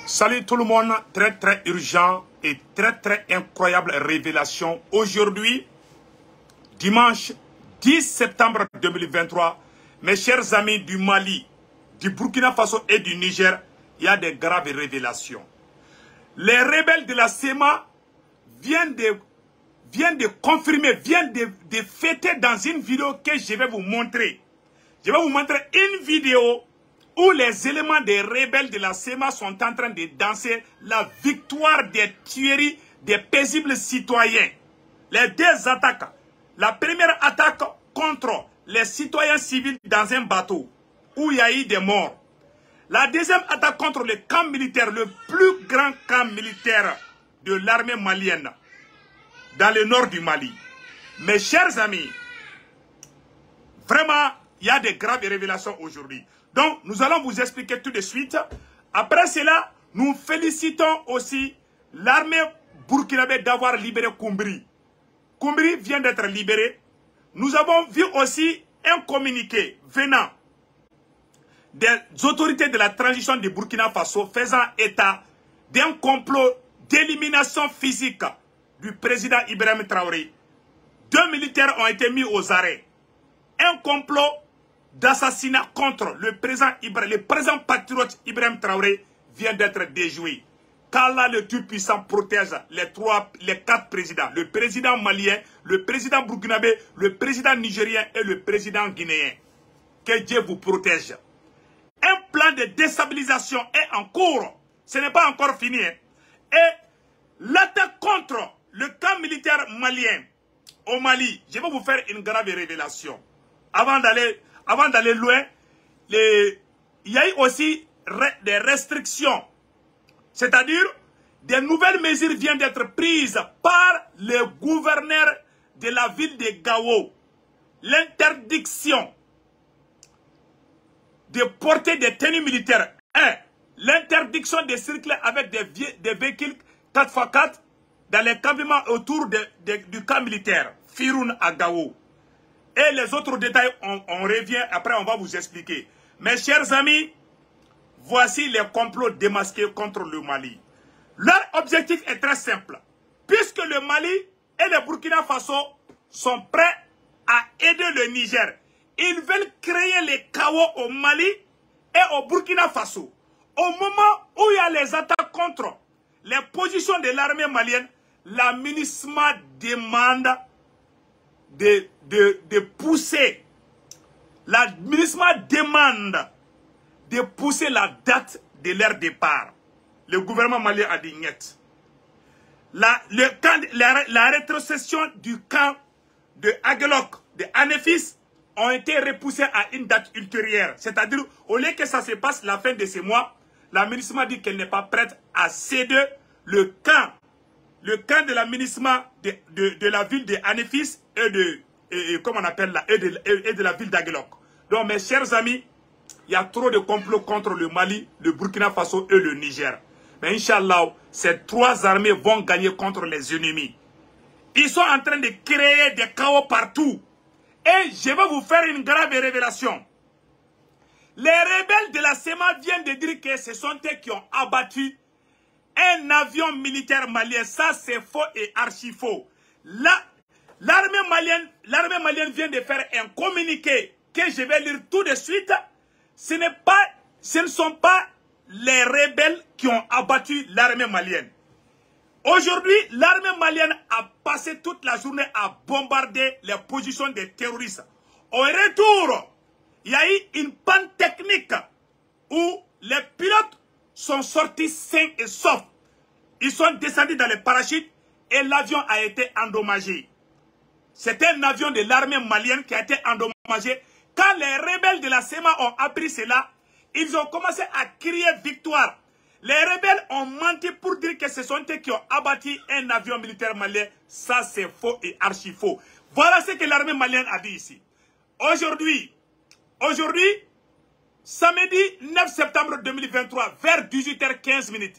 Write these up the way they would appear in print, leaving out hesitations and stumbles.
Salut tout le monde, très urgent et très incroyable révélation. Aujourd'hui, dimanche 10 septembre 2023, mes chers amis du Mali, du Burkina Faso et du Niger, il y a des graves révélations. Les rebelles de la SEMA viennent de confirmer, viennent de fêter dans une vidéo que je vais vous montrer. Je vais vous montrer une vidéo où les éléments des rebelles de la SEMA sont en train de danser la victoire des tueries des paisibles citoyens. Les deux attaques. La première attaque contre les citoyens civils dans un bateau où il y a eu des morts. La deuxième attaque contre le camp militaire, le plus grand camp militaire de l'armée malienne dans le nord du Mali. Mes chers amis, vraiment, il y a des graves révélations aujourd'hui. Donc, nous allons vous expliquer tout de suite. Après cela, nous félicitons aussi l'armée burkinabé d'avoir libéré Koumbri. Koumbri vient d'être libéré. Nous avons vu aussi un communiqué venant des autorités de la transition du Burkina Faso faisant état d'un complot d'élimination physique du président Ibrahim Traoré. 2 militaires ont été mis aux arrêts. Un complot d'assassinat contre le président patriote Ibrahim Traoré vient d'être déjoué. Qu'Allah le Tout-Puissant protège les 4 présidents. Le président malien, le président burkinabé, le président nigérien et le président guinéen. Que Dieu vous protège. Un plan de déstabilisation est en cours. Ce n'est pas encore fini. Et l'attaque contre le camp militaire malien au Mali, je vais vous faire une grave révélation. Avant d'aller loin, il y a eu aussi des restrictions. C'est-à-dire, des nouvelles mesures viennent d'être prises par le gouverneur de la ville de Gao. L'interdiction de porter des tenues militaires. 1. L'interdiction de circuler avec des véhicules 4x4 dans les campements autour du camp militaire. Firoun à Gao. Et les autres détails, on revient, après on va vous expliquer. Mes chers amis, voici les complots démasqués contre le Mali. Leur objectif est très simple. Puisque le Mali et le Burkina Faso sont prêts à aider le Niger, ils veulent créer les chaos au Mali et au Burkina Faso. Au moment où il y a les attaques contre les positions de l'armée malienne, la MINUSMA demande de pousser. La MINUSMA demande de pousser la date de leur départ. Le gouvernement malien a dit niet. La rétrocession du camp de Aguelok, de Anefis, ont été repoussés à une date ultérieure. C'est-à-dire, au lieu que ça se passe la fin de ce mois, la MINUSMA dit qu'elle n'est pas prête à céder le camp de la MINUSMA de la ville de Anefis et de la ville d'Aguelok. Donc, mes chers amis, il y a trop de complots contre le Mali, le Burkina Faso et le Niger. Mais Inch'Allah, ces 3 armées vont gagner contre les ennemis. Ils sont en train de créer des chaos partout. Et je vais vous faire une grave révélation. Les rebelles de la SEMA viennent de dire que ce sont eux qui ont abattu un avion militaire malien. Ça, c'est faux et archi faux. L'armée malienne vient de faire un communiqué que je vais lire tout de suite. Ce ne sont pas les rebelles qui ont abattu l'armée malienne. Aujourd'hui, l'armée malienne a passé toute la journée à bombarder les positions des terroristes. Au retour, il y a eu une panne technique où les pilotes sont sortis sains et saufs. Ils sont descendus dans les parachutes et l'avion a été endommagé. C'était un avion de l'armée malienne qui a été endommagé. Quand les rebelles de la SEMA ont appris cela, ils ont commencé à crier victoire. Les rebelles ont menti pour dire que ce sont eux qui ont abattu un avion militaire malien. Ça, c'est faux et archi faux. Voilà ce que l'armée malienne a dit ici. Aujourd'hui, samedi 9 septembre 2023, vers 18h15,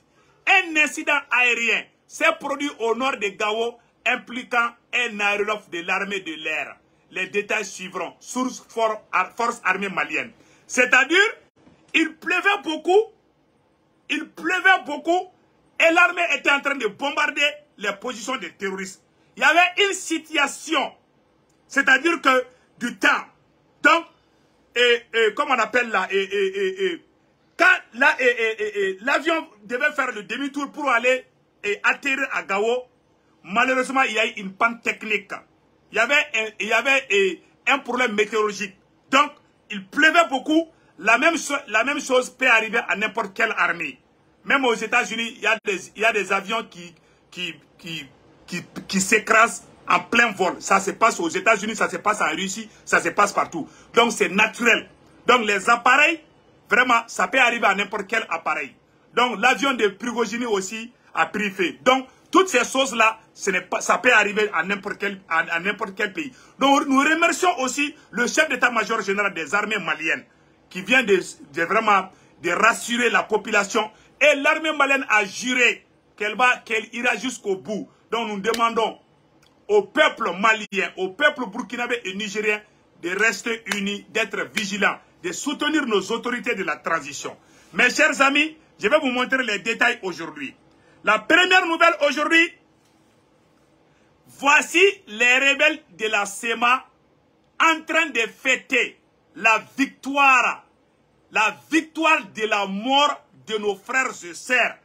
un incident aérien s'est produit au nord de Gao impliquant un aéronef de l'armée de l'air. Les détails suivront. Source force armée malienne. C'est-à-dire, il pleuvait beaucoup il pleuvait beaucoup et l'armée était en train de bombarder les positions des terroristes. Il y avait une situation, c'est-à-dire que du temps. Donc, comme on appelle là, quand l'avion devait faire le demi-tour pour aller atterrir à Gao, malheureusement, il y a eu une panne technique. Il y avait un problème météorologique. Donc, il pleuvait beaucoup. La même chose peut arriver à n'importe quelle armée. Même aux États-Unis, il y a des avions qui s'écrasent en plein vol. Ça se passe aux États-Unis, ça se passe en Russie, ça se passe partout. Donc, c'est naturel. Donc, les appareils, vraiment, ça peut arriver à n'importe quel appareil. Donc, l'avion de Prigogine aussi a pris feu. Donc, toutes ces choses-là, ça peut arriver à n'importe quel pays. Donc, nous remercions aussi le chef d'état-major général des armées maliennes qui vient vraiment de rassurer la population. Et l'armée malienne a juré qu'elle ira jusqu'au bout. Donc, nous demandons au peuple malien, au peuple burkinabé et nigérien de rester unis, d'être vigilants, de soutenir nos autorités de la transition. Mes chers amis, je vais vous montrer les détails aujourd'hui. La première nouvelle aujourd'hui, voici les rebelles de la SEMA en train de fêter la victoire de la mort de nos frères et sœurs.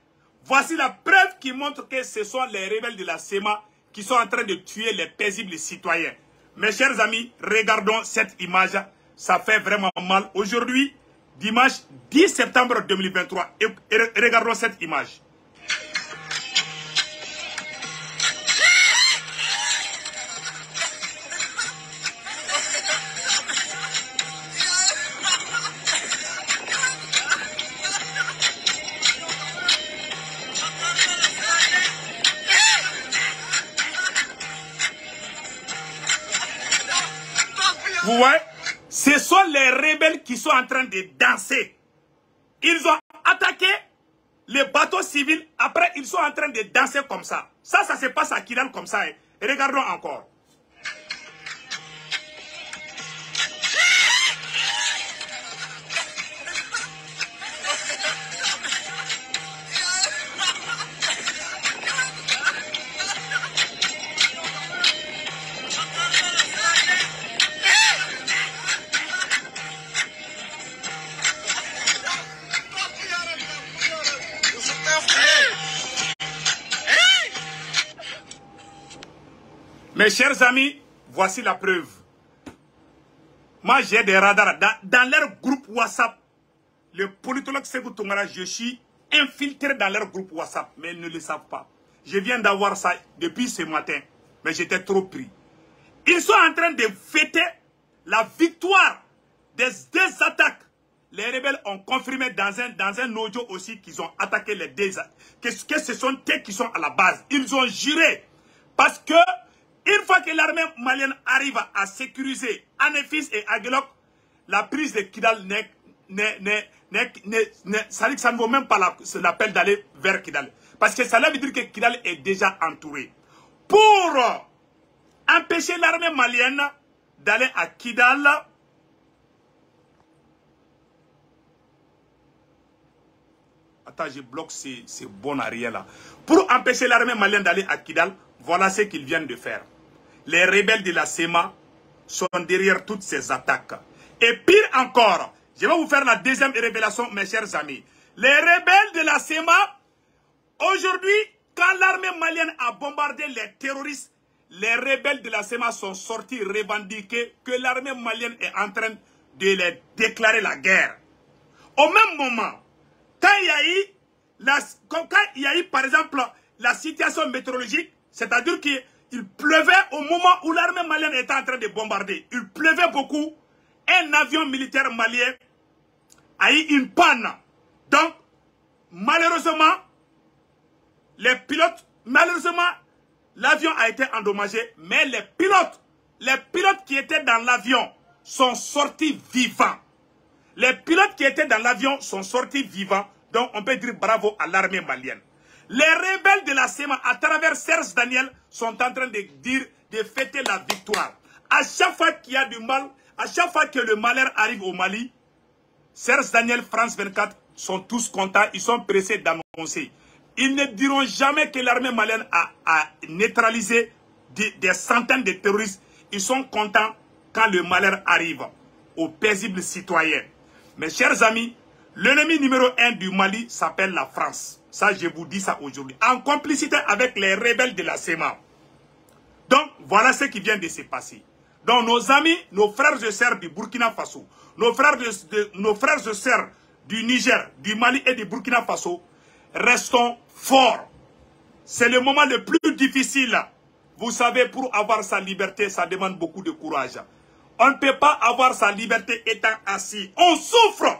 Voici la preuve qui montre que ce sont les rebelles de la SEMA qui sont en train de tuer les paisibles citoyens. Mes chers amis, regardons cette image. Ça fait vraiment mal. Aujourd'hui, dimanche 10 septembre 2023. Et regardons cette image. Vous voyez, ce sont les rebelles qui sont en train de danser. Ils ont attaqué les bateaux civils. Après, ils sont en train de danser comme ça. Ça se passe à Kidal comme ça. Et regardons encore. Mes chers amis, voici la preuve. Moi, j'ai des radars. Dans leur groupe WhatsApp, le politologue Sékou Tongara, je suis infiltré dans leur groupe WhatsApp, mais ils ne le savent pas. Je viens d'avoir ça depuis ce matin, mais j'étais trop pris. Ils sont en train de fêter la victoire des deux attaques. Les rebelles ont confirmé dans un audio aussi qu'ils ont attaqué les deux, que ce sont eux qui sont à la base. Ils ont juré parce que une fois que l'armée malienne arrive à sécuriser Anefis et Aguelok, la prise de Kidal ça ne vaut même pas l'appel d'aller vers Kidal. Parce que ça veut dire que Kidal est déjà entouré. Pour empêcher l'armée malienne d'aller à Kidal, attends, je bloque ces bons arrières là. Pour empêcher l'armée malienne d'aller à Kidal, voilà ce qu'ils viennent de faire. Les rebelles de la SEMA sont derrière toutes ces attaques. Et pire encore, je vais vous faire la deuxième révélation, mes chers amis. Les rebelles de la SEMA, aujourd'hui, quand l'armée malienne a bombardé les terroristes, les rebelles de la SEMA sont sortis revendiquer que l'armée malienne est en train de les déclarer la guerre. Au même moment, quand il y a eu, par exemple, la situation météorologique, c'est-à-dire qu'il pleuvait au moment où l'armée malienne était en train de bombarder. Il pleuvait beaucoup. Un avion militaire malien a eu une panne. Donc, malheureusement, l'avion a été endommagé, mais les pilotes qui étaient dans l'avion sont sortis vivants. Les pilotes qui étaient dans l'avion sont sortis vivants. Donc, on peut dire bravo à l'armée malienne. Les rebelles de la SEMA, à travers Serge Daniel, sont en train de fêter la victoire. À chaque fois qu'il y a du mal, à chaque fois que le malheur arrive au Mali, Serge Daniel, France 24, sont tous contents, ils sont pressés d'annoncer. Ils ne diront jamais que l'armée malienne a neutralisé des centaines de terroristes. Ils sont contents quand le malheur arrive aux paisibles citoyens. Mes chers amis, l'ennemi numéro 1 du Mali s'appelle la France. Ça, je vous dis ça aujourd'hui. En complicité avec les rebelles de la SEMA. Donc, voilà ce qui vient de se passer. Donc, nos amis, nos frères et sœurs du Burkina Faso, nos frères et sœurs du Niger, du Mali et du Burkina Faso, restons forts. C'est le moment le plus difficile. Vous savez, pour avoir sa liberté, ça demande beaucoup de courage. On ne peut pas avoir sa liberté étant assis. On souffre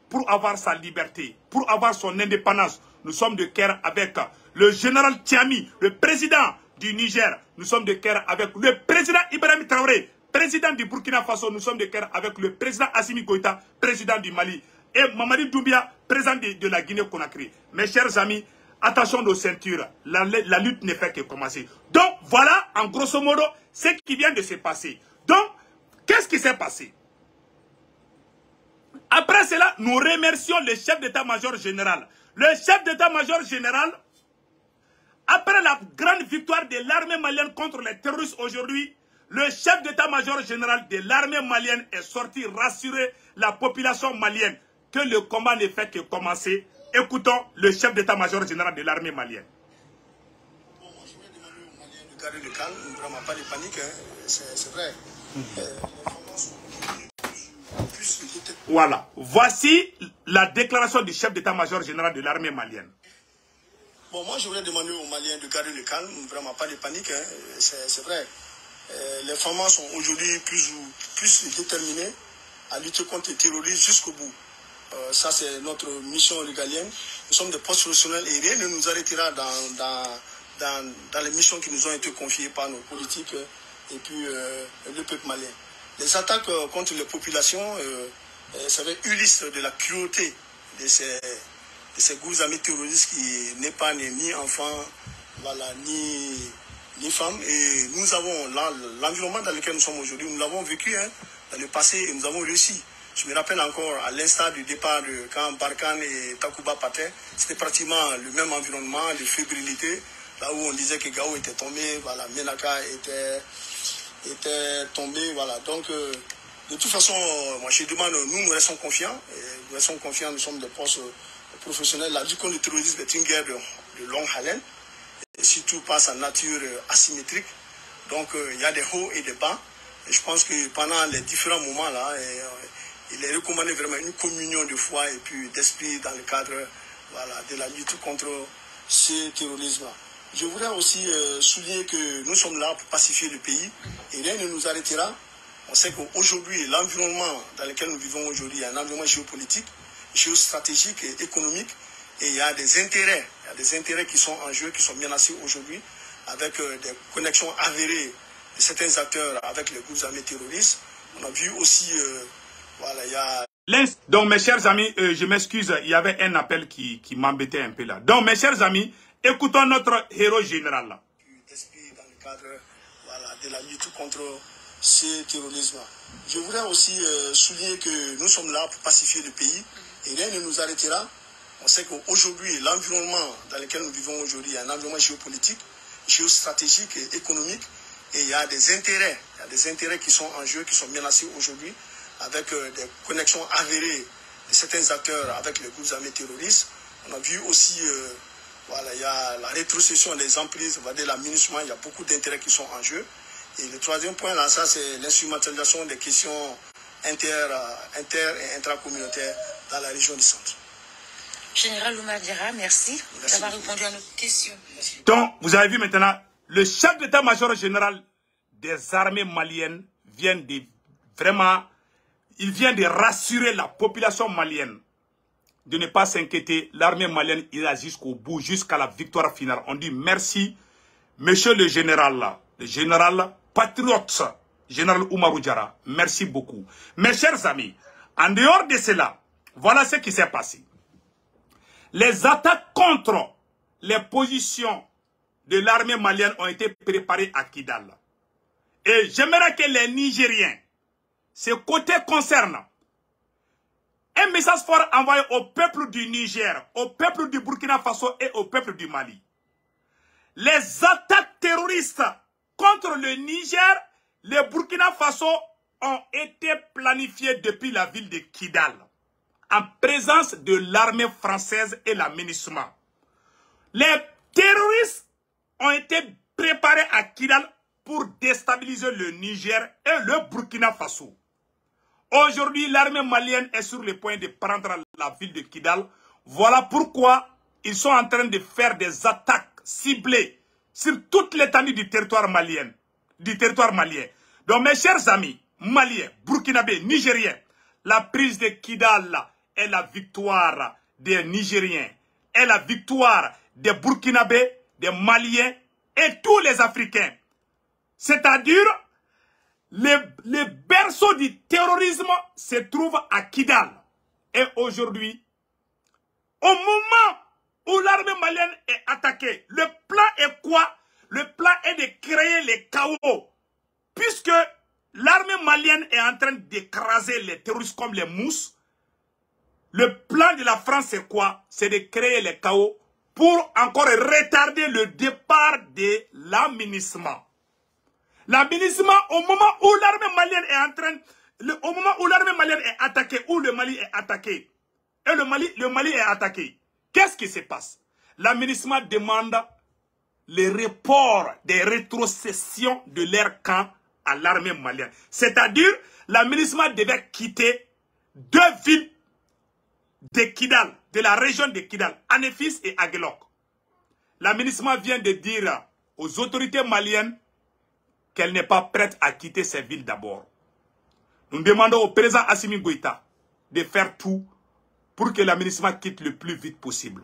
pour avoir sa liberté, pour avoir son indépendance. Nous sommes de cœur avec le général Tiami, le président du Niger. Nous sommes de cœur avec le président Ibrahim Traoré, président du Burkina Faso. Nous sommes de cœur avec le président Assimi Goïta, président du Mali. Et Mamadi Doumbia, président de la Guinée-Conakry. Mes chers amis, attention nos ceintures. La lutte ne fait que commencer. Donc, voilà, en grosso modo, ce qui vient de se passer. Donc, qu'est-ce qui s'est passé? Après cela, nous remercions le chef d'état-major général. Le chef d'état-major général, après la grande victoire de l'armée malienne contre les terroristes aujourd'hui, le chef d'état-major général de l'armée malienne est sorti rassurer la population malienne que le combat ne fait que commencer. Écoutons le chef d'état-major général de l'armée malienne. Bon, moi, je vais demander aux Maliens de garder le calme, vraiment pas de panique, hein. C'est vrai. Voilà, voici la déclaration du chef d'état-major général de l'armée malienne. Bon, moi je voudrais demander aux Maliens de garder le calme, vraiment pas de panique, hein. C'est vrai. Les Famans sont aujourd'hui plus déterminés à lutter contre les terroristes jusqu'au bout. Ça c'est notre mission régalienne. Nous sommes des postes professionnels et rien ne nous arrêtera dans les missions qui nous ont été confiées par nos politiques et puis le peuple malien. Les attaques contre les populations, ça va être Ulysse de la cruauté de ces groupes amis terroristes qui n'épargnent ni enfants, voilà, ni femmes. Et nous avons l'environnement dans lequel nous sommes aujourd'hui, nous l'avons vécu hein, dans le passé et nous avons réussi. Je me rappelle encore à l'instant du départ de quand Barkhane et Takuba partaient, c'était pratiquement le même environnement de fébrilité, là où on disait que Gao était tombé, voilà, Menaka était tombé, voilà. Donc, de toute façon, moi je demande, nous restons confiants, nous sommes des postes professionnels. La lutte contre le terrorisme est une guerre de longue haleine, et surtout par sa nature asymétrique. Donc, il y a des hauts et des bas. Et je pense que pendant les différents moments là, il est recommandé vraiment une communion de foi et puis d'esprit dans le cadre voilà, de la lutte contre ce terrorisme-là. Je voudrais aussi souligner que nous sommes là pour pacifier le pays et rien ne nous arrêtera. On sait qu'aujourd'hui, l'environnement dans lequel nous vivons aujourd'hui est un environnement géopolitique, géostratégique et économique. Et il y a des intérêts qui sont en jeu, qui sont menacés aujourd'hui, avec des connexions avérées de certains acteurs avec les groupes armés terroristes. On a vu aussi, voilà, il y a... Donc, mes chers amis, je m'excuse, il y avait un appel qui m'embêtait un peu là. Donc, mes chers amis, écoutons notre héros général là. D'esprit dans le cadre voilà, de la lutte contre ce terrorisme. Je voudrais aussi souligner que nous sommes là pour pacifier le pays et rien ne nous arrêtera. On sait qu'aujourd'hui, l'environnement dans lequel nous vivons aujourd'hui est un environnement géopolitique, géostratégique et économique. Et il y a des intérêts qui sont en jeu, qui sont menacés aujourd'hui, avec des connexions avérées de certains acteurs avec les groupes armés terroristes. On a vu aussi, voilà, il y a la rétrocession des emprises, on va dire l'aménagement, il y a beaucoup d'intérêts qui sont en jeu. Et le troisième point, là, ça, c'est l'instrumentalisation des questions inter et intracommunautaires dans la région du centre. Général Oumar Diarra, merci d'avoir répondu à nos questions. Merci. Donc, vous avez vu maintenant, le chef d'état-major général des armées maliennes vient de vraiment, il vient de rassurer la population malienne de ne pas s'inquiéter. L'armée malienne ira jusqu'au bout, jusqu'à la victoire finale. On dit merci, monsieur le général patriote, général Oumarou Diarra. Merci beaucoup. Mes chers amis, en dehors de cela, voilà ce qui s'est passé. Les attaques contre les positions de l'armée malienne ont été préparées à Kidal. Et j'aimerais que les Nigériens, ce côté concerne, un message fort envoyé au peuple du Niger, au peuple du Burkina Faso et au peuple du Mali. Les attaques terroristes contre le Niger, le Burkina Faso ont été planifiées depuis la ville de Kidal, en présence de l'armée française et la MINUSMA. Les terroristes ont été préparés à Kidal pour déstabiliser le Niger et le Burkina Faso. Aujourd'hui, l'armée malienne est sur le point de prendre la ville de Kidal. Voilà pourquoi ils sont en train de faire des attaques ciblées sur toute l'étendue du territoire malien. Donc mes chers amis, maliens, burkinabés, nigériens, la prise de Kidal est la victoire des Nigériens, est la victoire des burkinabés, des maliens et tous les Africains. C'est-à-dire, le berceau du terrorisme se trouve à Kidal. Et aujourd'hui, au moment où l'armée malienne est attaquée, le plan est quoi? Le plan est de créer les chaos. Puisque l'armée malienne est en train d'écraser les terroristes comme les mousses, le plan de la France c'est quoi? C'est de créer les chaos pour encore retarder le départ de la MINUSMA. La MINUSMA, au moment où l'armée malienne est en train, au moment où l'armée malienne est attaquée, où le Mali est attaqué, et le Mali est attaqué, qu'est-ce qui se passe? La MINUSMA demande le report des rétrocessions de leur camp à l'armée malienne. C'est-à-dire, la MINUSMA devait quitter 2 villes de Kidal, de la région de Kidal, Anefis et Aguelok. La MINUSMA vient de dire aux autorités maliennes qu'elle n'est pas prête à quitter ces villes d'abord. Nous demandons au président Assimi Goïta de faire tout pour que la MINUSMA quitte le plus vite possible.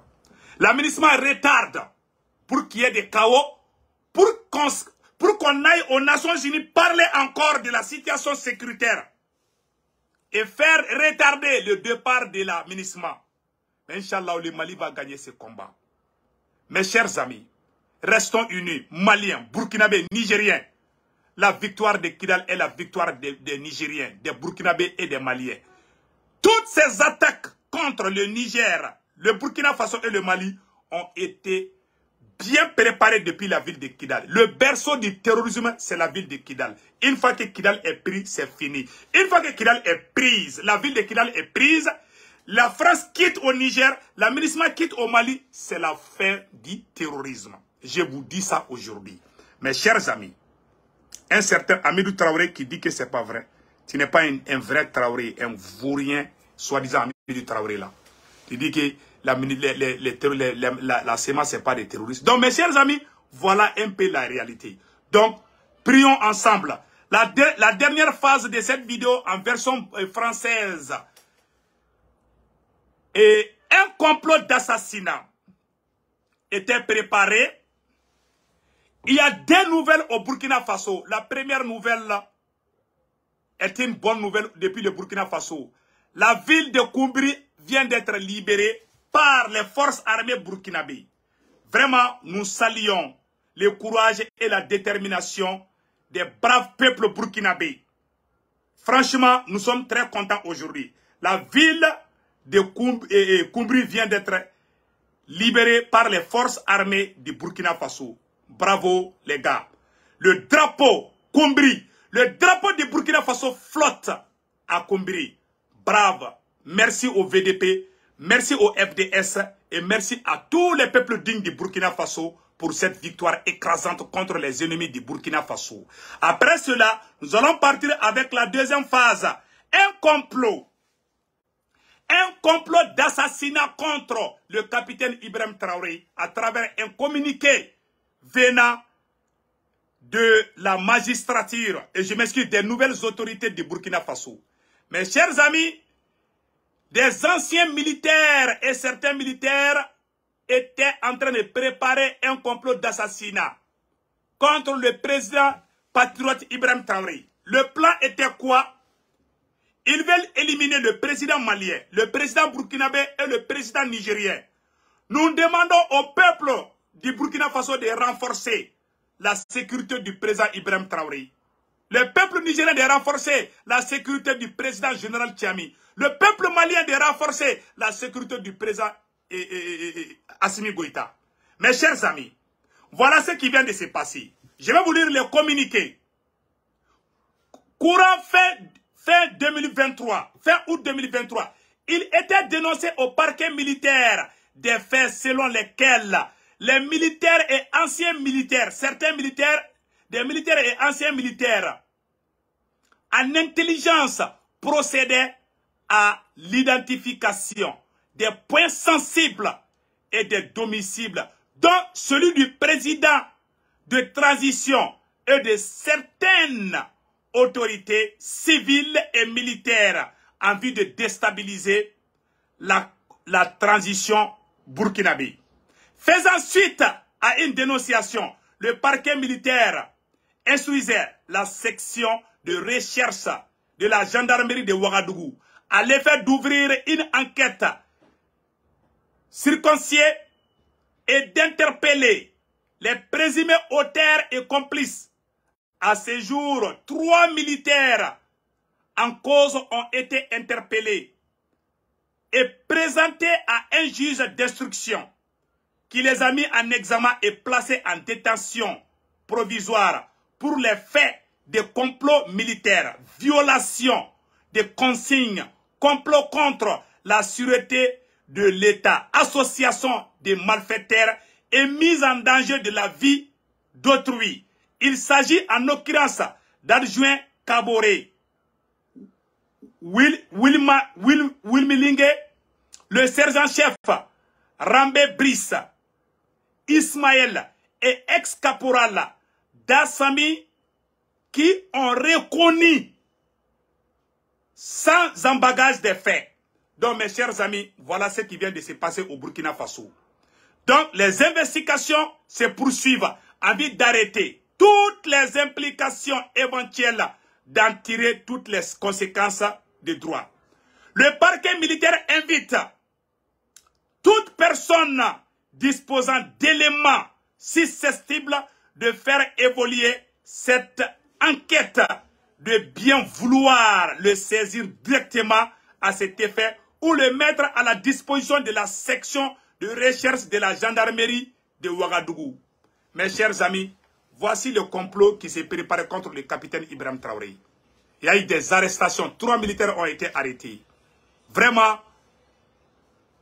La MINUSMA retarde pour qu'il y ait des chaos, pour qu'on aille aux Nations Unies parler encore de la situation sécuritaire et faire retarder le départ de la MINUSMA. Mais Inch'Allah, le Mali va gagner ce combat. Mes chers amis, restons unis, Maliens, Burkinabés, Nigériens. La victoire de Kidal est la victoire des Nigériens, des Burkinabés et des Maliens. Toutes ces attaques contre le Niger, le Burkina Faso et le Mali ont été bien préparées depuis la ville de Kidal. Le berceau du terrorisme, c'est la ville de Kidal. Une fois que Kidal est pris, c'est fini. Une fois que Kidal est prise, la ville de Kidal est prise, la France quitte au Niger, la MINUSMA quitte au Mali, c'est la fin du terrorisme. Je vous dis ça aujourd'hui. Mes chers amis, un certain Amidou Traoré qui dit que c'est pas vrai. Tu n'es pas un vrai Traoré, un vaurien, soi-disant Amidou Traoré là. Tu dis que la SEMA c'est pas des terroristes. Donc mes chers amis, voilà un peu la réalité. Donc, prions ensemble. La dernière phase de cette vidéo en version française et un complot d'assassinat était préparé. Il y a 2 nouvelles au Burkina Faso. La première nouvelle est une bonne nouvelle depuis le Burkina Faso. La ville de Koumbri vient d'être libérée par les forces armées burkinabées. Vraiment, nous saluons le courage et la détermination des braves peuples burkinabés. Franchement, nous sommes très contents aujourd'hui. La ville de Koumbri vient d'être libérée par les forces armées du Burkina Faso. Bravo les gars. Le drapeau Koumbri, le drapeau du Burkina Faso flotte à Koumbri. Brave. Merci au VDP, merci au FDS et merci à tous les peuples dignes du Burkina Faso pour cette victoire écrasante contre les ennemis du Burkina Faso. Après cela, nous allons partir avec la deuxième phase. Un complot d'assassinat contre le capitaine Ibrahim Traoré à travers un communiqué venant de la magistrature, et je m'excuse, des nouvelles autorités du Burkina Faso. Mes chers amis, des anciens militaires et certains militaires étaient en train de préparer un complot d'assassinat contre le président patriote Ibrahim Traoré. Le plan était quoi? Ils veulent éliminer le président malien, le président burkinabé et le président nigérien. Nous demandons au peuple du Burkina Faso de renforcer la sécurité du président Ibrahim Traoré. Le peuple nigérien de renforcer la sécurité du président général Tchami. le peuple malien de renforcer la sécurité du président Assimi Goïta. Mes chers amis, voilà ce qui vient de se passer. Je vais vous lire les communiqués. Courant fin 2023, fin août 2023, il était dénoncé au parquet militaire des faits selon lesquels les militaires et anciens militaires, certains militaires, des militaires et anciens militaires, en intelligence, procédaient à l'identification des points sensibles et des domiciles, dont celui du président de transition et de certaines autorités civiles et militaires en vue de déstabiliser la transition burkinabé. Faisant suite à une dénonciation, le parquet militaire instruisait la section de recherche de la gendarmerie de Ouagadougou à l'effet d'ouvrir une enquête circonstanciée et d'interpeller les présumés auteurs et complices. À ce jour, 3 militaires en cause ont été interpellés et présentés à un juge d'instruction qui les a mis en examen et placés en détention provisoire pour les faits de complot militaire, violation des consignes, complot contre la sûreté de l'État, association des malfaiteurs et mise en danger de la vie d'autrui. Il s'agit en l'occurrence d'adjoint Kaboré, Wilmilingue, le sergent-chef Rambé Brice, Ismaël et ex-caporal Dassami qui ont reconnu sans embagage des faits. Donc mes chers amis, voilà ce qui vient de se passer au Burkina Faso. Donc les investigations se poursuivent en vue d'arrêter toutes les implications éventuelles, d'en tirer toutes les conséquences de droit. Le parquet militaire invite toute personne disposant d'éléments susceptibles de faire évoluer cette enquête, de bien vouloir le saisir directement à cet effet ou le mettre à la disposition de la section de recherche de la gendarmerie de Ouagadougou. Mes chers amis, voici le complot qui s'est préparé contre le capitaine Ibrahim Traoré. Il y a eu des arrestations, 3 militaires ont été arrêtés. Vraiment,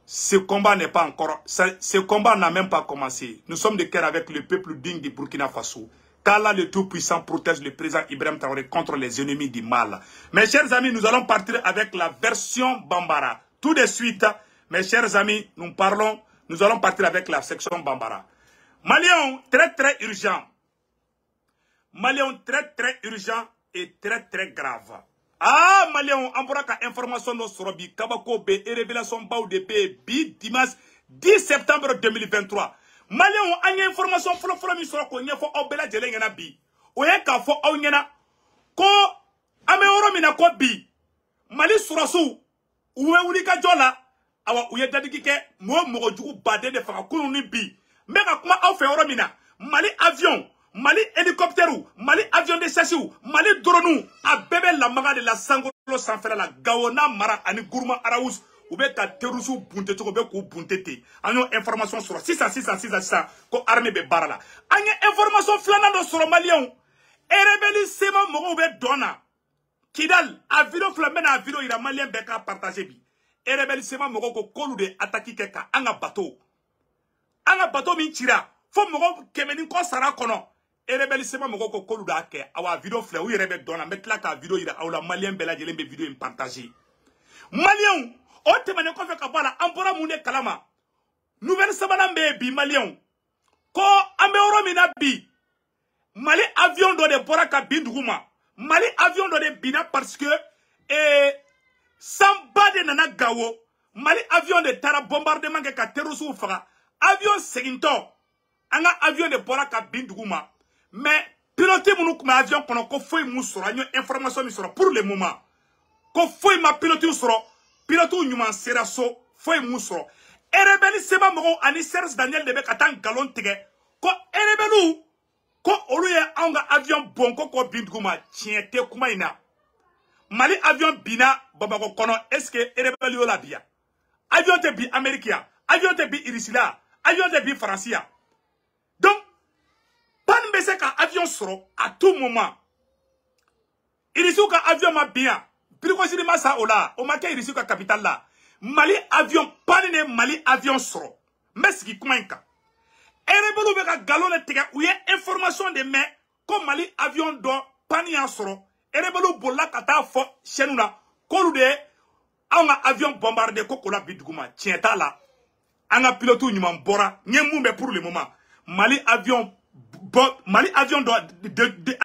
ce combat n'est pas encore, ce combat n'a même pas commencé. Nous sommes de cœur avec le peuple digne du Burkina Faso. qu'Allah le Tout-Puissant protège le président Ibrahim Traoré contre les ennemis du mal. Mes chers amis, nous allons partir avec la version Bambara. Tout de suite, mes chers amis, nous allons partir avec la section Bambara. Malion, très très urgent. Malion, très très urgent et très très grave. Ah, Malion, on pourra qu'à information de Sorobi, Kabako B et révélation Baou de B, dimanche 10 septembre 2023. Malion, on a une information pour mi soro ko nyefo obela jele ngena bi. Oye ka fo au ngena ko ame oro mina ko bi. Mali surasu uwe ulika jola awa uye dadiki ke mo jugu bade de faka kunu ni bi. Meka kuma au fe oro mina. Mali avion, Mali hélicoptère, Mali avion de chasse, Mali drone, a bébé la maga de la sangolo sans faire la gaona mara ani gourma araous. Ou bien ka terusu bunte to be ko buntete anyo information sur 600 ko armée be barala anya information flana do sur malien e rebeli sema mo be dona kidal a video flamena a video ira malien be ka partager bi e rebeli sema mo ko kolu de attaque ke ka anga bateau min tira fo mo kemeni ko sara kono e rebeli sema mo ko kolu da ke awa video fla u rebe dona metla ka video ira awla malien be la jele be video in partager malien o temane ko fe ka bala ampora munde kalama nouvelle sabana be bi malien ko ambe oro mina bi Mali avion do de boraka binduguma Mali avion do de bina parce que samba de nana gawo Mali avion de tara bombardement ke ka terusu faga avion seginto anga avion de boraka binduguma mais pilote munu kuma avion kono ko foi musoro anyo information mi soro pour le moment ko foi ma pilote soro pilote nyuma sera so foi musoro erebeli sema mogo ani Serge Daniel de be katan galon tege ko erebelu ko oluye anga avion bonko ko binduguma tiente kuma ina Mali avion bina Bamako kono est-ce que rebelle la bia avion te bi américain avion te bi irisila avion te bi français donc pan bese ka avion soro à tout moment irisu ka avion ma bien pirikosiri masa ola o ma ke irisu ka capitale la Mali avion pan ne Mali avion soro meski kuma inka rebelle be ka galon tega ou information de mais comme Mali avion do pan ya soro rebelle bolla kata fo chenuna kolu de anga avion bombardé kokola biduguma tienta la anga pilote nyuma bora nyemumbe pour le moment Mali avion de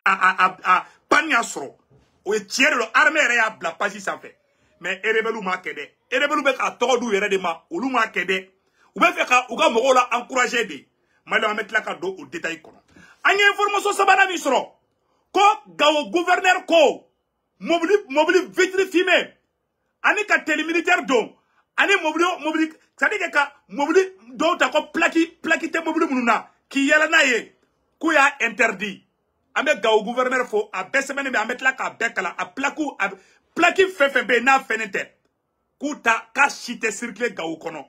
panya soro o tiere lo armée ya bla pasi ça fait mais rebelu ma kede rebelu be ka todu yere de ma olu ma kede ou be fe ka u ga mogo la encourager de Mali on mettre la ka do au détail kono anya information sabana mi soro ko gawo gouverneur ko mobili vitre fumée ani ka télé militaire don ani mobili c'est-à-dire que mobili do ta ko plaki te mobili mununa ki yala na ye ku ya interdit ambe gawo gouverneur fo a bessemene be amettre la ka bekala a plaki fefebe na fenete ku ta ka chite circuler gawo kono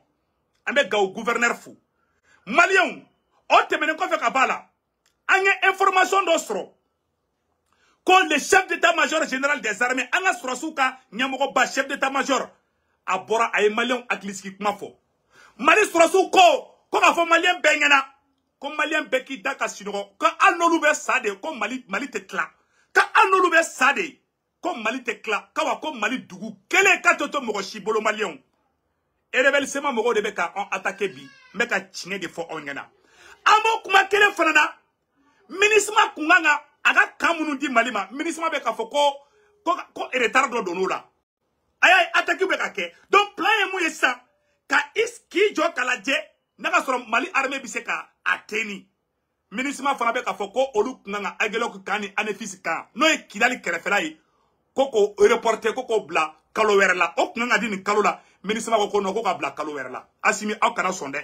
ambe gawo gouverneur fo malien o temene ko fe ka bala anye information do soro ko le chef d'état-major général des armées anga surasuka nyamogo ba chef d'état-major abora ay malien akliski kuma fo mali surasu ko ka fo malien bengena ko malien beki daka sinogo ko anolu be sade ko mali te kla ka anolu be sade ko mali te kla ka wa ko mali dugu kele ka toto mogo shibolo malien e rebel sema mogo de beka on attaquer bi meka chinge de fo ongena amo kuma kele fanana ministre kunganga aga kamunu di malima ministre be ka fo ko retard do donula ay attaque be ka ke donc plan e mu yesa ka iski jo kala je naga soro Mali armée bi se ka ateni ministre fana be ka fo ko olu kunganga agelo ko kani anefisi ka no e kidali kerefela yi koko reporter koko bla kalo werla o kunganga di ni kalo la ministre ko no ko ka bla kalo werla asimi aw kana sonde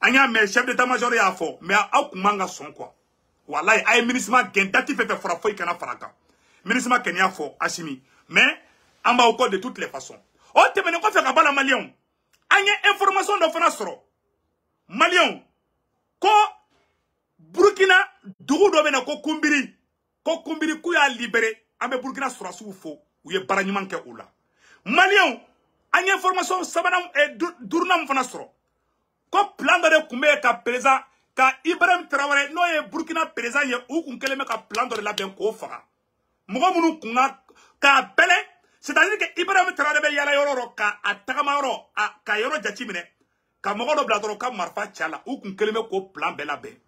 anya me chef d'état-major ya fo mais aw kumanga son quoi wallahi ay ministre gendati fe fora foi kana faraka ministre kenya fo asimi mais amba au code de toutes les façons o temene ko fe ka bala malien anya information do fana soro malien ko Burkina dugu do bena ko kumbiri ku ya libéré ambe Burkina surasu fo ou ye baranyman ke oula malien anya information sabana e durnam fana soro ko plan de kumbe ka président ka Ibrahim Traoré no ye Burkina président ye ou kun keleme ka plan de la ben ko faga mogo munu kunga ka bele c'est-à-dire que Ibrahim Traoré be yala yororo ka atagama yoro ka yoro jatimine ka mogo do bladoro ka marfa chala ou kun keleme ko plan bela be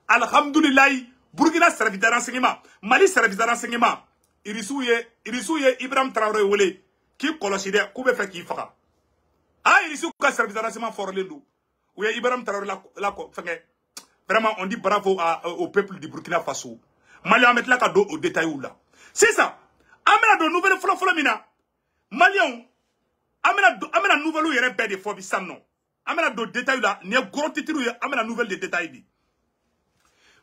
alhamdulillah Burkina service de renseignement Mali service de renseignement irisu ye Ibrahim Traoré wole ki koloside ku be fe ki faga irisu ka service de renseignement forlendu ou ye Ibrahim Traoré la ko fenge. Vraiment, on dit bravo au peuple du Burkina Faso. Mali a mettre la cadeau au détail ou là. C'est ça. Amena de nouvelles flot mina. Malion. Amena nouvelle ou yere bede fo bi sam non. Amena de détail là, ne gros titre ou amena nouvelle de détail bi.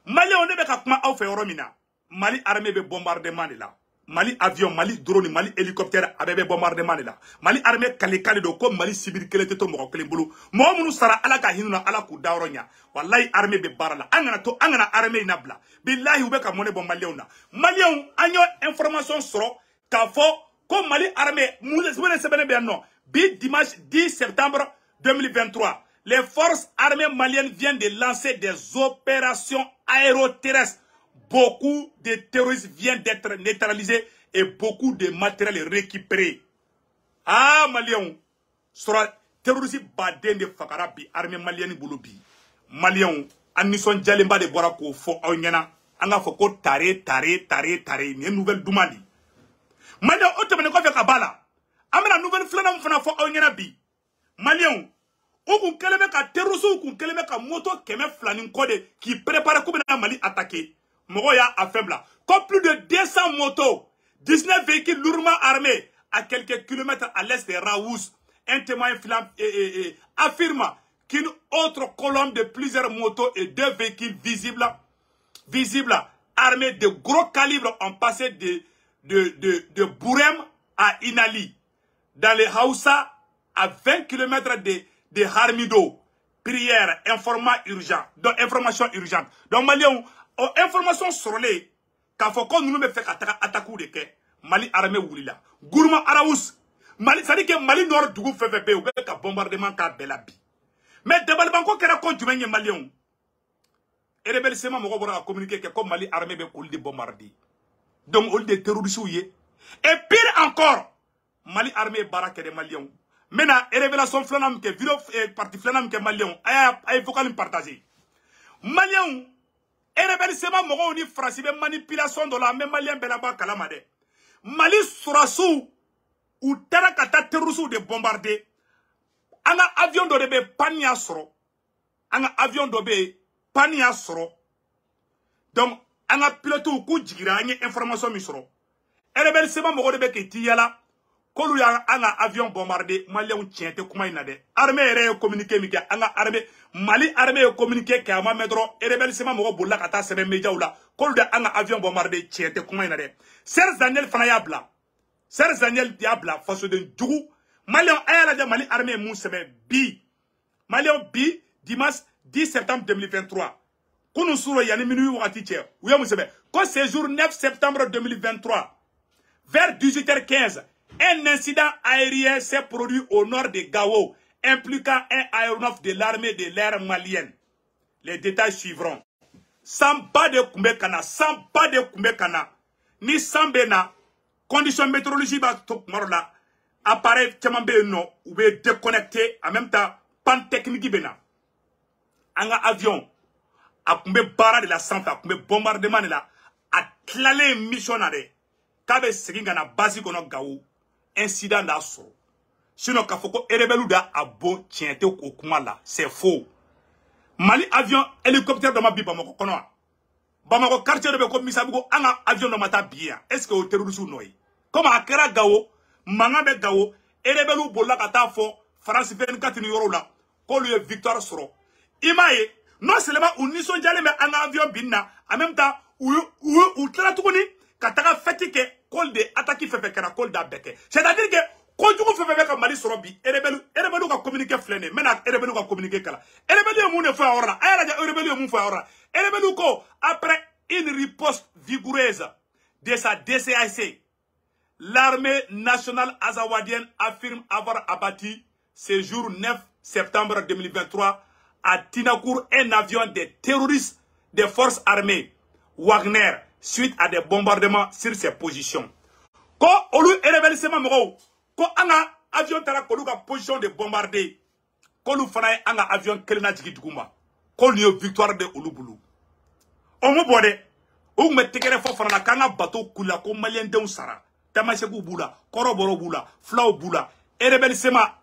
Mali on ne be ka kuma au fe oromina. Mali armée be bombardement là. Mali avion, Mali drone, Mali hélicoptère abebe bombardement là. Mali armée kale do comme Mali civil kele to mo kele bulu. Mo munu sara ala ka hinuna ala ku dawronya. Wallahi armée be barala. Angana armée inabla. Billahi ube ka mone bon Malion. Malion anyo information soro ka fo comme Mali armée mule sebene be non. Bi dimanche 10 septembre 2023, les forces armées maliennes viennent de lancer des opérations aéroterrestres. Beaucoup de terroristes viennent d'être neutralisés et beaucoup de matériel récupéré. Ah, Maliens, sera terroriste baden de Fakarabi, armée malienne bouloubi. Maliens, Anison Djalemba de Borako, fo Onyana, Anga Foko, tare, une nouvelle Doumali. Maliens, Otemene Kofe Kabala, Amena nouvelle flanam fana fo Onyana bi. Maliens, Okun Keleme ka terrorisme, Okun Keleme ka moto keme flanin kode qui prépare Koubena Mali attaqué. Mogoya a faible. Comme plus de 200 motos, 19 véhicules lourdement armés à quelques kilomètres à l'est de Raouz. Un témoin affirme qu'une autre colonne de plusieurs motos et 2 véhicules visibles armés de gros calibres ont passé de Bourem à Inali, dans les Haoussa, à 20 km de Harmido. Prière, information urgente. Donc, Maliens, information sur les, quand faut qu'on nous fait attaquer de quai, Mali armée oulila. Gourma Araous, Mali, ça dit que Mali Nord Dougou fait bébé, ou bien qu'un bombardement qu'a belabi. Mais de Banco qui raconte du Mali Malien. Et les belles semaines, on va communiquer que comme Mali armée est au lieu de bombarder. Donc, au lieu de terroristes, et pire encore, Mali armée baraque des Maliens. Maintenant, révélation flanam que vidéo parti flanam que Maliens, il faut qu'on le partage. Maliens, et révélation mogo ni français manipulation de la même Malien belaba kalamade. Mali surasu ou tarakata terroristes de bombarder. Anga avion de rebe pania soro. Anga avion de rebe pania soro. Donc, anga pilote ou kou jigira anye information mi soro. Et révélation mogo de beke tiyala. Kolu ya anga avion bombardé, Malien tiente kuma inade. Armée ere communiqué mika, anga armée, Mali armée communiqué ke ama medro, et rebelle sema mogo bolla kata sebe media oula. Kolu de anga avion bombardé, tiente kuma inade. Serge Daniel fana yabla. Serge Daniel diabla, façon de djougou. Malien ayala de Mali armée moun sebe bi. Malien bi, dimanche 10 septembre 2023. Kounou souro yani minui wakati tche. Ouya moussebe. Ko séjour 9 septembre 2023. Vers 18h15. Un incident aérien s'est produit au nord de Gao, impliquant un aéronef de l'armée de l'air malienne. Les détails suivront. Sans pas de Kumbekana, sans pas de Kumbekana, ni sans bena, conditions météorologiques, appareil Tchamambe non, ou bien déconnecté, en même temps, panne technique bena. Un avion, a Kumbe barra de la santé, a Kumbe bombardement de la, a clalé missionnaire, kabe segingana basi kono Gao. Incident là soro. Sinon, quand faut que rebelle da a bon tiente au kuma là, c'est faux. Mali avion hélicoptère de ma bi Bamako kono. Bamako quartier de Beko Misabugo anga avion de mata bien. Est-ce que au terrorisme noy? Comme à Kera Gao, Mangabe Gao, rebelle bolla kata fo France 24 ni euro là. Ko lui victoire soro. Imaye, non seulement on n'y sont jamais mais un avion binna, en même temps ou tlatuni kataka fatike col de attaque fait faire col d'abeke. C'est-à-dire que quand tu fais faire Mali sorobi, rebelle ka communiquer flené, maintenant rebelle ka communiquer kala. Rebelle moun fa ora, ayala ja rebelle moun fa ora. Rebelle ko après une riposte vigoureuse de sa DCAC, l'armée nationale azawadienne affirme avoir abattu ce jour 9 septembre 2023 à Tinakour un avion des terroristes des forces armées Wagner suite à des bombardements sur ses positions. Quand on lui est révélé, quand on a avion tara koluka position de bombarder, quand on fait un avion kelena jigi duguma, quand on a victoire de Olubulu. On me bode, on me tekere fo fana kanga bateau kula ko malien de sara, tamasheku bula, koroboro bula, flau bula, et révélé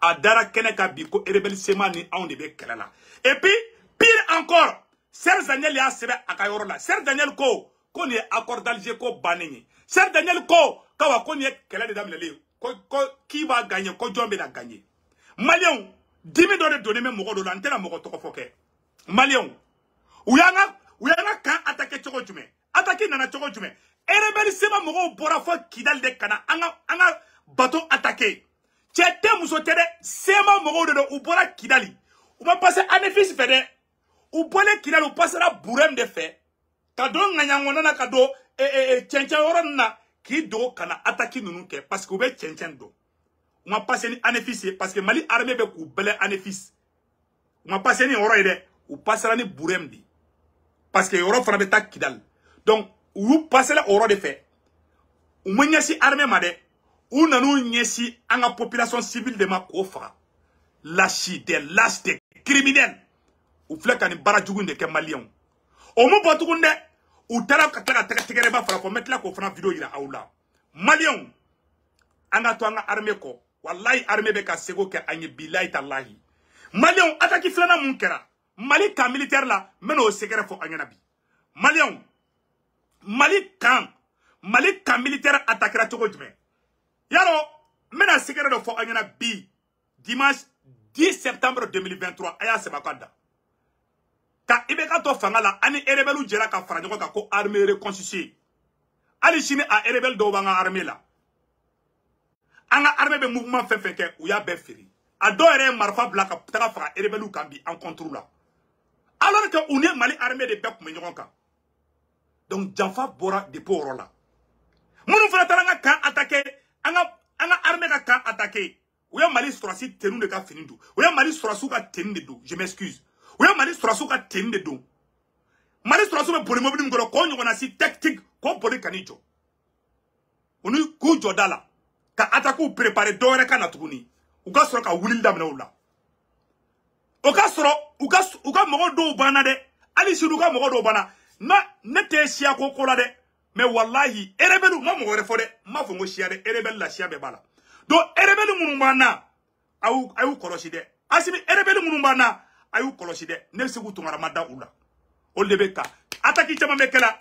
a dara keneka biko, et révélé ni on de bekelala. Et puis, pire encore, Serge Daniel ya sebe akayorola, Serge Daniel ko qu'on est accord d'Alger ko banéni. Serge Daniel ko kawa qu'on est kele de damlele qui va gagner ko jombe da gagner. Malion 10 000 dollars donné même moko do lantena moko to foke. Malion uyanga kan attaquer choko jume. Attaquer nana choko jume. Et rebelle sema moko bora fo kidal de kana anga bateau attaquer. Tchete muso tere sema moko do ubora kidali. Ou va passer anéfis fede. Ou bolé kidali ou passera bourem de fait. Kado nganyangona na kado tchenchen oron na ki do kana attaquer nunu ke parce que ou be tchenchen do. On va passer ni anéfis parce que Mali armée be ku belé anéfis. On va passer ni oro ide ou passera ni bourem di. Parce que oro fana be ta kidal. Donc ou passer la oro de fait. Ou manyasi armée made ou nanu nyesi anga population civile de ma kofa. Lâche des criminels. Ou flekani barajugunde ke Malien. O mo botugunde ou tara kataka tekere ba fara ko metla ko fana video ira aula Malien anga to anga armée ko wallahi armée be ka sego ke anye billahi tallahi Malien ataki flana mun kera Mali ka militaire la meno sekere fo anya nabi Malien Mali ka militaire attaquera to gojume yaro mena sekere do fo anya nabi dimanche 10 septembre 2023 aya sebakanda ka ibeka to fangala ani erebelu jera ka faranyo ka ko armée reconstituée Ali chine a rebelle do banga armée là. Anga armée be mouvement fait ou ya be firi. A do ere marfa blaka taka fa rebelle kambi en contrôle là. Alors que on est Mali armée de bek menyoka. Donc Janfa bora de poro là. Munu fana talanga kan attaquer anga armée ka kan attaquer. Ou ya Mali strasi tenu de ka finindu. Ou ya Mali strasu ka tenu de do. Je m'excuse. Ou ya Mali strasu ka tenu de do. Mali strasu be poli mobili ngolo ko nyona si tactique ko poli kanijo. Onu ku jodala ka attaque préparer dore kana tuguni. Uga soro ka wulil damna wula. Uga soro uga mogo do bana de. Ali si uga mogo do bana. Na nete sia ko kola de. Mais wallahi erebelu mo mogo refo de. Ma fo ngo sia de erebel la sia be bala. Do erebelu munumana ayu kolosi de. Asimi erebelu munumana ayu kolosi de. Ne se gutu maramada ula. O lebeka ataki chama mekela.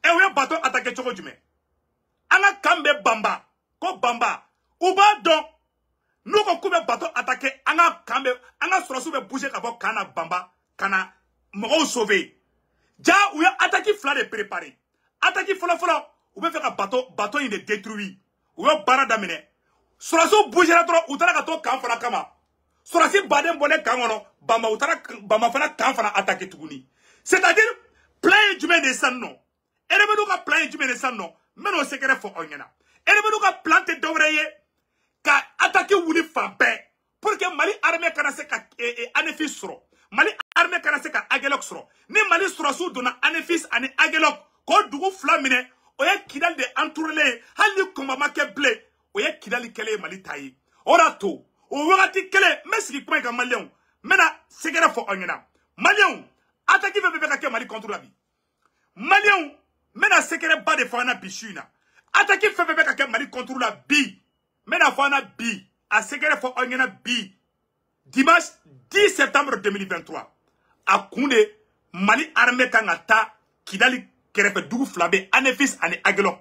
E we bato atake choko jume. Anga kambe bamba ko bamba uba don nuko kube bato attaquer anga kambe anga sorosu be bouger ka bo kana bamba kana mo sauver ja ou ya attaquer fla de préparer attaquer fola ou be faire ka bato il est détruit ou ya bara damine sorosu bouger la trop ou tara ka to kan fana kama sorosi baden bonne kan wono bamba ou tara bamba fana kan fana attaquer tuguni c'est-à-dire plein du de san non erebelu ka plein du de san non mais on secret fo onyana erebelu ka planter d'oreiller ka attaquer wuli fampe pour que Mali armée kana se ka anefis soro Mali armée kana se ka agelok soro ni Mali soro su dona anefis ani agelok ko dugu flamine oye kidal de entouré hali komama ke blé oye kidali kele Mali tayi orato o wagati kele mesiki point ka malien mena segera fo onyana malien attaquer veut ka ke Mali contre la vie malien mena segera ba de fana bichuna attaquer veut ka ke Mali contre la vie. Mena fana bi a segere fo onyena bi dimanche 10 septembre 2023 a kunde Mali armée kangata kidali kerefe dugu flabe anefis ani agelok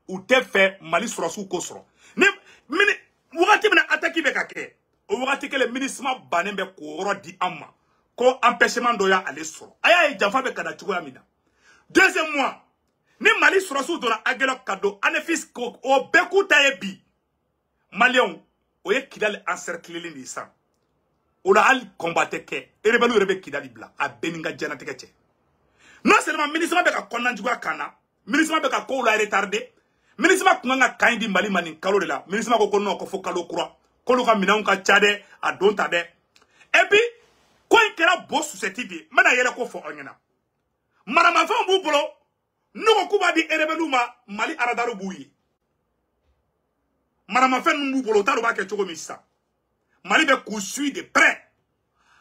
ou te fait Mali sorosu ko soro ni mini wugati bena attaque be kake o wugati ke le ministre banembe ko ro di amma ko empêchement do ya aller soro aya Janfa be kada chugo amina deuxième mois ni Mali sorosu dona agelok kado anefis ko o beku taye bi Malion, oye kidal encercler ni sang. Ola al combattre ke. Erebelu rebe kidali bla. A beninga jana tekeche. Non seulement ministre beka konan juga kana. Ministre beka ko la retardé. Ministre kunga kaindi Mali manin kalo de la. Ministre ko kono ko fo kalo kura. Ko lo ka minan ka chade a donta de. Et puis ko ikera bo susceptible. Mana yele ko fo onyana. Marama fa mbu bolo. Nuko kuba di erebelu ma Mali aradaru buyi. Madame fait nous bolo taro ba ke chogo misa Mali be poursuit de près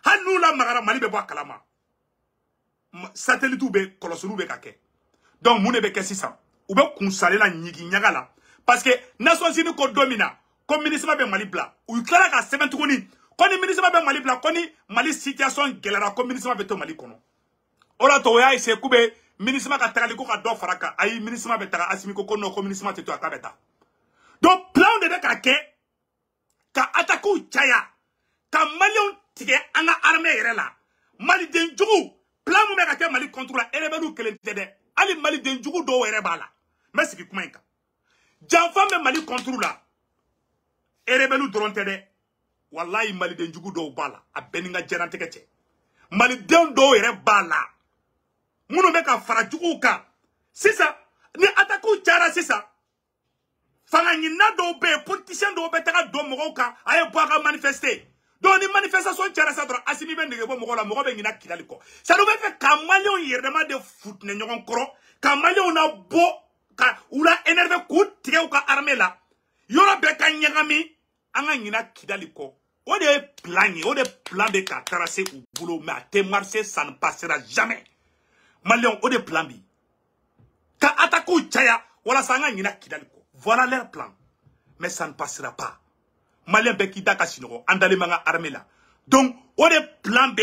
hanu la magara Mali be bo kalama satellite be kolosulu be kake donc mune be kesisa ou be kunsale la nyigi nyagala parce que Nations Unies ko domina comme ministre be Mali bla ou klara ka 70 koni koni ministre be Mali bla koni Mali situation gelera comme ministre be to Mali kono ora to ya ise kube ministre ka takali ko ka do faraka ay ministre be taka asimi ko kono ko ministre te to akabeta. Donc, plan de kake, ka attaquer chaya, ka Malion tige anga armée rela. Mali denjugu, plan mu kake Mali contrôle erebelu kelentede. Ali Mali denjugu do erebala. Merci ki kumenka. Janfa me Mali contrôle la. Erebelu dorontede. Wallahi Mali denjugu do bala. A beninga jerante keche. Mali den do erebala. Munu me ka farajugu ka. Sisa, ni attaquer chara sisa. Fanga nyina do be politicien do be taka do mogo ka aye boaka manifester do ni manifestation tiara sa dro asimi be ndege bo mogo la mogo be nyina kilali ko ça do be fe kamalion yerdema de foot ne nyogon koro kamalion na bo ka ula énervé ku tige ka armée la yoro be ka nyagami anga nyina kilali ko o de plan de ka tracer au boulot mais à te marcher ça ne passera jamais malion o de plan bi ka ataku chaya wala sanga nyina kilali ko. Voilà leur plan. Mais ça ne passera pas. Malien Bekida Kasinogo, andale manga armée là. Donc, on est plan B,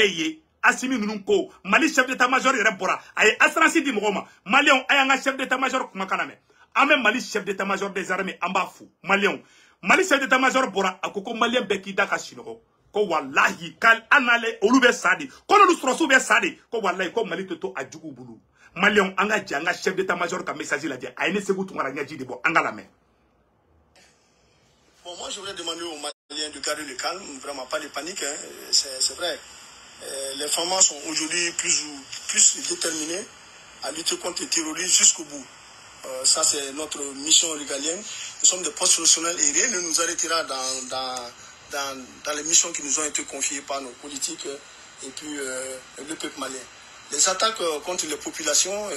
Assimi Nunko, Mali chef d'état-major Rebora, aye Asransi di Mogoma, Malien ayanga chef d'état-major Kumakaname, Amem Mali chef d'état-major des armées Ambafou, Malien, Mali chef d'état-major Bora, Akoko Malien Bekida Kasinogo, ko wallahi, kal anale, olube sadi, kono lustrosu be sadi, ko wallahi, ko Mali toto adjugu bulu. Malion anga janga chef d'état-major ka message la dit ayne sekou tungara nyaji de bo anga la main. Bon, moi je voudrais demander aux Maliens de garder le calme, vraiment pas de panique, hein. C'est vrai. Les femmes sont aujourd'hui plus déterminées à lutter contre le terrorisme jusqu'au bout. Ça c'est notre mission régalienne. Nous sommes des postes professionnels et rien ne nous arrêtera dans les missions qui nous ont été confiées par nos politiques et puis le peuple malien. Les attaques contre les populations,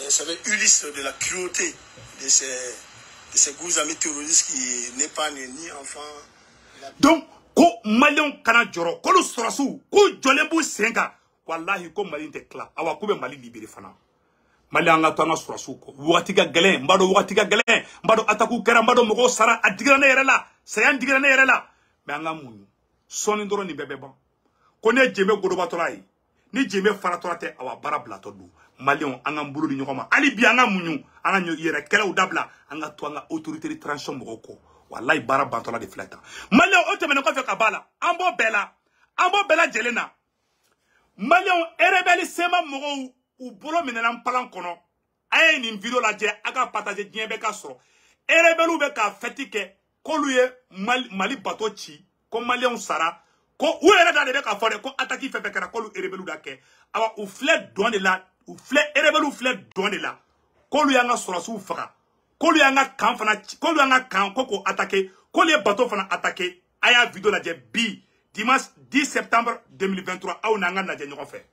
ça va être Ulysse de la cruauté de ces groupes amis terroristes qui n'épargnent ni enfants. Donc, ko Malion kana joro, ko lo sorasu, ko jolembu senga, wallahi ko Mali te kla, awa ko be Mali libéré fana. Mali anga to anga sorasu ko. Watiga galen, mbado ataku kera, mbado mogo sara adigra na yerela, sayan digra na yerela. Mais anga munu. Soni ndoro ni bebe ban. Ko ne jeme godoba tolai. Ni jeme faratora te awa bara blato du. Malion anga mbulu ni nyokoma. Ali bi anga munyu, anga yere kela udabla, anga to anga autorité de transition mogoko. Wallahi bara bantola de fleta. Malion otemene ko fe kabala. Ambo bela jelena. Malion erebeli sema mogo u bolo minena palan kono. Aye ni video la je aga partager dien be ka soro. Erebelu be ka fetike ko luye Mali bato chi ko Malion sara ko u era da de be ka fore ko ataki fefe kara ko lu erebelu da ke awa u flet don de la u flet erebelu flet don de la ko lu yanga soro su faka ko lu yanga kan fana ko lu yanga kan ko attaquer ko les bateaux fana attaquer aya video la je bi dimanche 10 septembre 2023 aw nanga na je ñoko fe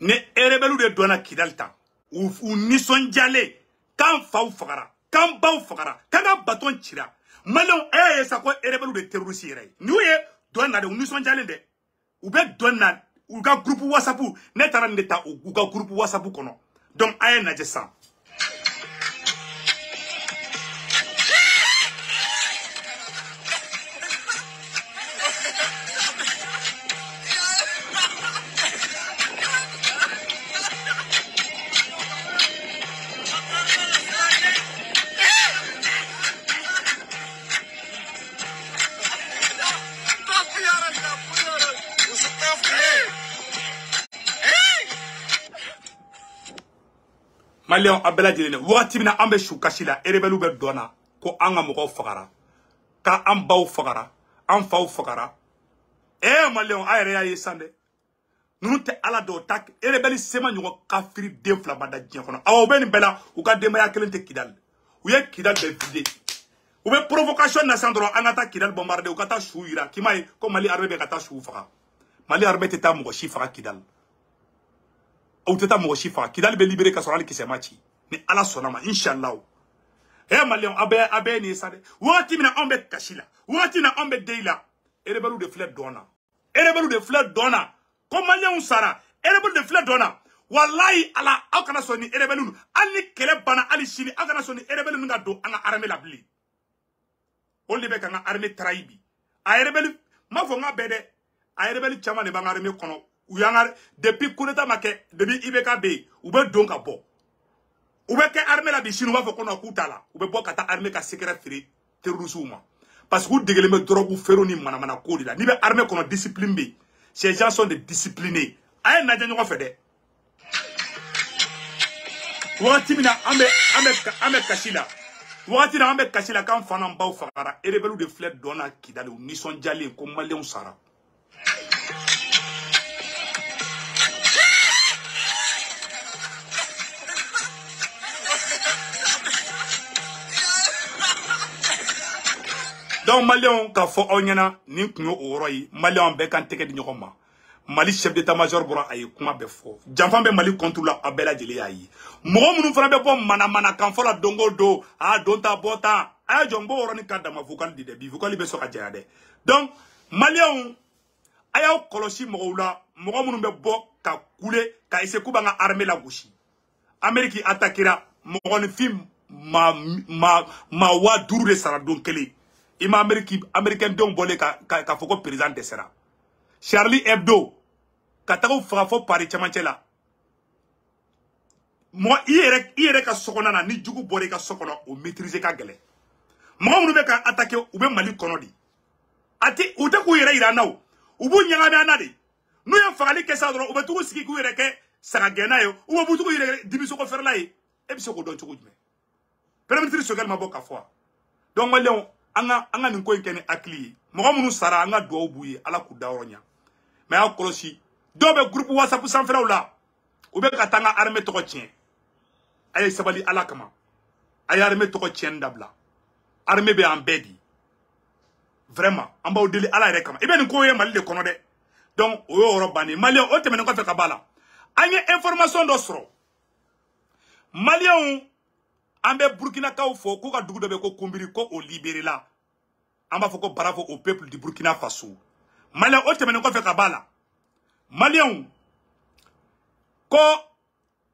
ne erebelu de dona kidalta ou nison jale kan faw fagara kan baw fagara kan baton tira malon sa ko erebelu de terroriste yere ni ye dona de nison jale de ou be dona ou ga groupe WhatsApp ne tara ndeta ou ga groupe WhatsApp kono donc aye na je sam Malion abela jilene wati bina ambe shukashila erebelu be dona ko anga moko fagara ka ambaw fagara am faw fagara Malion ayre ya yesande nunu te ala do tak erebeli sema nyoko kafiri defla bada dien kono awo be ni bela u ka demaya kelente kidal u ye kidal be vide u be provocation na sandro angata kidal bombarder u kata shuira kimai ko Mali arbe be kata shu faga Mali arbe te ta moko shi faga kidal ou teta mo shifa kidal be libéré ka sorali kisemachi ni ala sonama inshallah Malion abe ni sade wati mina ombe kashila wati na ombe deila erebelu de fleur dona ko Malion sara erebelu de fleur dona wallahi ala akana soni erebelu ali kele bana ali shini akana soni erebelu nga do anga armée la bli on libe ka nga armée traibi a erebelu ma fo nga bede a erebelu chama ne banga armée kono Uyanga depuis kuneta make depuis ibeka be ube donka bo ube ke armée la bishinu wa foko na kutala ube bo kata armée ka secret free terrorisme parce que degele me drogue fero ni mana kodi la ni be armée kono discipline be ces gens sont des disciplinés ay na janyo fa de wati mina ame kashila kan fana mbaw fagara erebelu de fled dona kidale ni son jale ko Malion sara donc Malion ka fo onyana ni kunyo oroi Malion be kan teke di nyokoma Mali chef d'état-major bora ay kuma be fo janfan be Mali contre la abela jeli ayi mo munu fana be bom mana kan fo la dongo do donta bota ay jombo oroni kadama vocal di de bi vocal be so ka jade donc Malion ayaw kolosi mo munu be bo ka kule ka ise kuba nga armée la gushi Ameriki atakira mo ni film ma wa duru de sara don kele ima américain don bolé ka foko président de sera Charlie Hebdo ka tago faga fo Paris chamanchela moi yere ka sokona na ni jugu bolé ka sokona o maîtriser ka gele mo munu be ka attaquer ou be Mali kono di ati ute ku yere ira naw ubu nyanga be anade nu ya fagali kesa dro ube tugu siki ku yere ke saka gena yo ubu butu ku yere dibiso ko fer la e biso ko don tugu jme premier ministre sogal ma boka fois donc Malion anga ni ko nkene akli mo munu sara anga do buye ala ku dawronya mais a kolosi do be groupe WhatsApp sans frère la ube ka tanga armée to ko tien ay sabali ala kama ay armée to ko tien dabla armée be en bedi vraiment amba o deli ala rekama ibe ni ko ye Mali de kono de donc o yo robani Malion o temene ko fe ka bala anye information do soro Malion ambe Burkina kaw fo ko ka dugu do be ko kumbiri ko o libéré la amba fo ko bravo au peuple du Burkina Faso Malion o temene ko fe ka bala Malion ko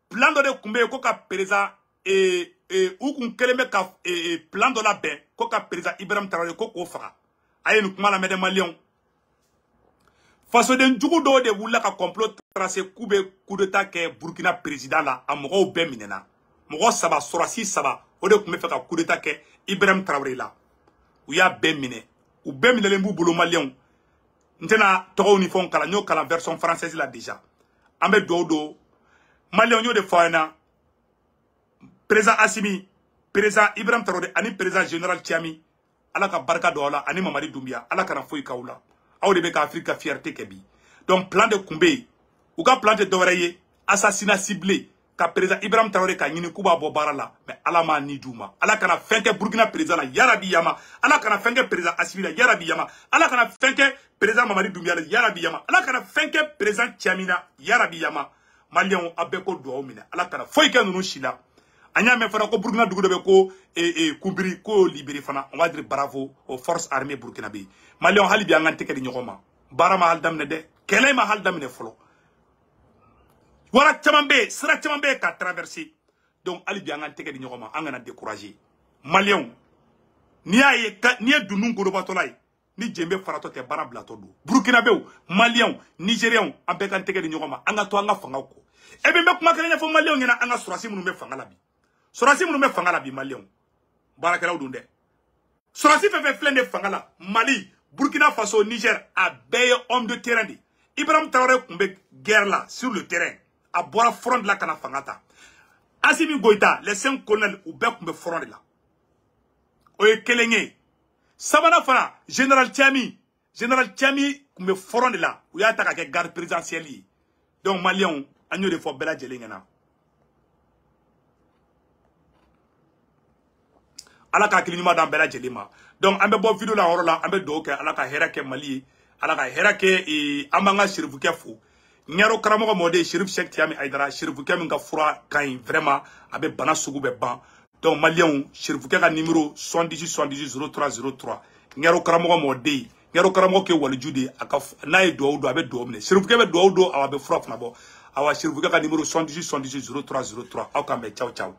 plan do de kumbe ko ka président ou kun keleme ka plan do la ben ko ka président Ibrahim Traoré ko faga aye nu kuma la mede Malion faso den jugu do de wula ka complot tracé coup d'état ke Burkina président la amogo be minena mogo saba sorasi saba o de kumbe fe ka coup d'état ke Ibrahim Traoré la u ya be mine u be mine le mbu bolo Malion ntena togo ni fon kala nyo kala version française la déjà ambe do Malion nyo de faena président Assimi président Ibrahim Traoré ani président général Tiami ala ka barka do la ani Mamadi Doumbia ala kana foyi kawla aw de be ka Afrique fierté kebi donc plan de Koumbe ou ka plan de Doreye assassinat ciblé ka président Ibrahim Traoré ka nyini kuba bo barala mais ala ma ni duma ala kana fenke Burkina président la yarabi yama ala kana fenke président Assimi la yarabi yama ala kana fenke président Mamadi Doumbia la yarabi yama ala kana fenke président Tiamina yarabi yama Malion abeko do mina ala kana foyi ke nunu shila anya me fana ko Burkina dugu de be ko kumbiri ko libéré fana on va dire bravo aux forces armées burkinabé Malion hali bi angante ke di nyokoma barama hal damne de kele ma hal damne folo wara chamambe sira chamambe ka traverser donc hali bi angante ke di nyokoma angana décourager Malion ni aye ni dunun ko do batolay ni jembe farato te bara blato do burkinabé Malion nigérian ambe kan teke di nyokoma anga to anga fanga ko ebe me kuma kele fo Malion ngena anga surasi munu me fanga la bi sorasi munu me fanga la bi Malion barakela udunde sorasi fe flende fanga la Mali Burkina Faso Niger a beye homme de terrain di Ibrahim Traoré kumbe guerre là sur le terrain a bora front la kana fangata Assimi Goïta les 5 colonels ou be kumbe front la oye kelenye sabana fana général Tiami kumbe front la ou ya taka ke garde présidentielle donc Malion agno de fo bela jelengena ala ka kilinima dan bela jelima donc ambe bo video la horo la ambe do ke ala ka hera ke Mali ala ka hera ke amanga sherifu ke fo ngero karamo mode sherifu Cheikh Tiami Aidara sherifu ke minga fura kan vraiment abe bana sugu be ban donc Malion sherifu ke ka numéro 78 ngero karamo mode ngero karamo ke waljude aka nay do abe do mne sherifu ke be do awa be fura fana bo awa sherifu ke ka numéro 78 aw ka me ciao